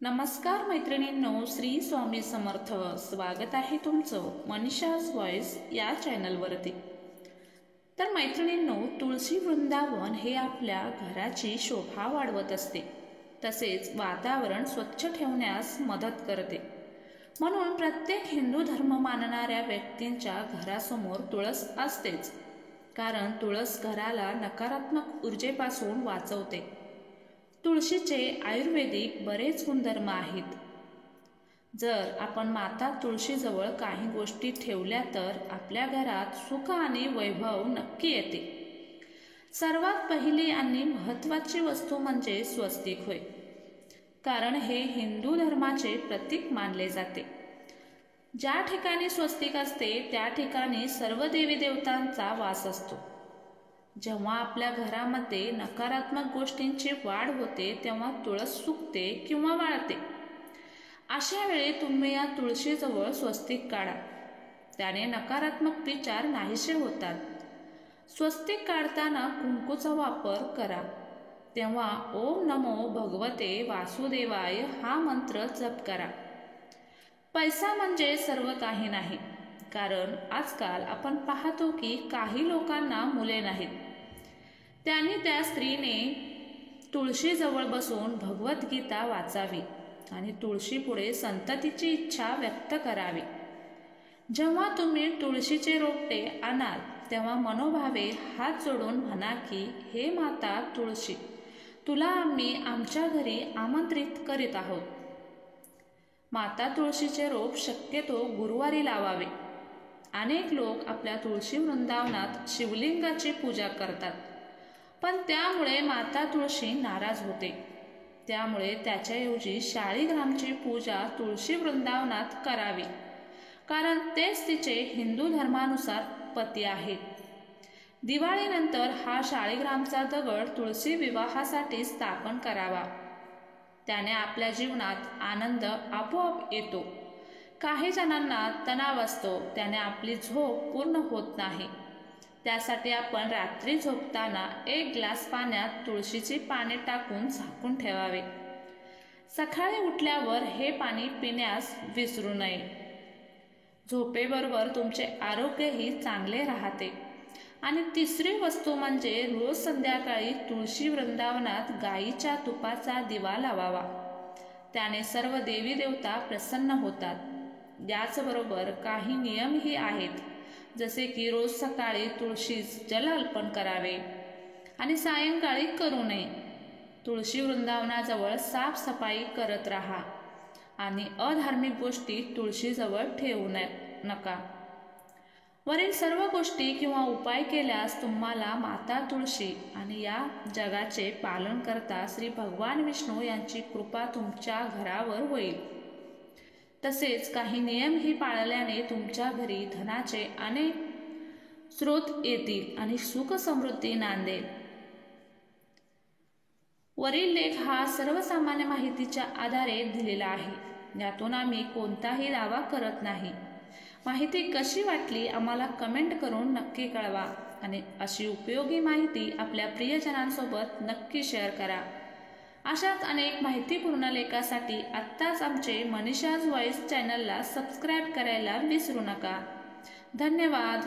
नमस्कार मैत्रिणींनो, श्री स्वामी समर्थ. स्वागत आहे तुमचं मनीषाज व्हॉइस या चॅनलवरती. तर मैत्रिणींनो, तुळशी वृंदावन हे आपल्या घराची शोभा वाढवत असते, तसेच वातावरण स्वच्छ ठेवण्यास मदत करते. म्हणून प्रत्येक हिंदू धर्म मानणाऱ्या व्यक्तींच्या घरासमोर तुळस असतेच, कारण तुळस घराला नकारात्मक ऊर्जेपासून वाचवते. तुळशीचे आयुर्वेदिक बरेच गुणधर्म आहेत. जर आपण माता तुळशीजवळ काही गोष्टी ठेवल्या तर आपल्या घरात सुख आणि वैभव नक्की येते. सर्वात पहिली आणि महत्त्वाची वस्तू म्हणजे स्वस्तिक होय, कारण हे हिंदू धर्माचे प्रतीक मानले जाते. ज्या ठिकाणी स्वस्तिक असते त्या ठिकाणी सर्व देवी देवतांचा वास असतो. जेव्हा आपल्या घरामध्ये नकारात्मक गोष्टींची वाढ होते तेव्हा तुळस सुकते किंवा वाळते. अशा वेळी तुम्ही या तुळशीजवळ स्वस्तिक काढा, त्याने नकारात्मक विचार नाहीसे होतात. स्वस्तिक काढताना कुंकूचा वापर करा, तेव्हा ओम नमो भगवते वासुदेवाय हा मंत्र जप करा. पैसा म्हणजे सर्व काही नाही, कारण आजकाल आपण पाहतो की काही लोकांना मुले नाहीत. त्यांनी त्या स्त्रीने तुळशीजवळ बसून भगवद्गीता वाचावी आणि तुळशीपुढे संततीची इच्छा व्यक्त करावी. जेव्हा तुम्ही तुळशीचे रोपटे आणाल तेव्हा मनोभावे हात जोडून म्हणा की, हे माता तुळशी, तुला आम्ही आमच्या घरी आमंत्रित करीत आहोत. माता तुळशीचे रोप शक्यतो गुरुवारी लावावे. अनेक लोक आपल्या तुळशी वृंदावनात शिवलिंगाची पूजा करतात, पण त्यामुळे माता तुळशी नाराज होते. त्यामुळे त्याच्याऐवजी शाळीग्रामची पूजा तुळशी वृंदावनात करावी, कारण तेच तिचे हिंदू धर्मानुसार पती आहेत. दिवाळीनंतर हा शाळीग्रामचा दगड तुळशी विवाहासाठी स्थापन करावा. त्याने आपल्या जीवनात आनंद आपोआप येतो. काही जणांना तणाव असतो, त्याने आपली झोप पूर्ण होत नाही. त्यासाठी आपण रात्री झोपताना 1 ग्लास पाण्यात तुळशीची पाने टाकून झाकून ठेवावे. सकाळी उठल्यावर हे पाणी पिण्यास विसरू नये. झोपेबरोबर तुमचे आरोग्यही चांगले राहते. आणि तिसरी वस्तू म्हणजे रोज संध्याकाळी तुळशी वृंदावनात गाईच्या तुपाचा दिवा लावावा. त्याने सर्व देवी देवता प्रसन्न होतात. याचबरोबर काही नियमही आहेत, जसे की रोज सकाळी तुळशीस जल अर्पण करावे आणि सायंकाळी करू नये. तुळशी वृंदावनाजवळ साफसफाई करत राहा आणि अधार्मिक गोष्टी तुळशीजवळ ठेवू नका. वरील सर्व गोष्टी किंवा उपाय केल्यास तुम्हाला माता तुळशी आणि या जगाचे पालन करता श्री भगवान विष्णू यांची कृपा तुमच्या घरावर होईल. तसेच काही नियमही पाळल्याने तुमच्या घरी धनाचे अनेक स्रोत येतील आणि सुख समृद्धी नांदेल. वरील लेख हा सर्वसामान्य माहितीच्या आधारे दिलेला आहे. यातून आम्ही कोणताही दावा करत नाही. माहिती कशी वाटली आम्हाला कमेंट करून नक्की कळवा आणि अशी उपयोगी माहिती आपल्या प्रियजनांसोबत नक्की शेअर करा. अशाच अनेक माहितीपूर्ण लेखासाठी आत्ताच आमचे मनीषाज व्हॉइस चॅनलला सबस्क्राईब करायला विसरू नका. धन्यवाद.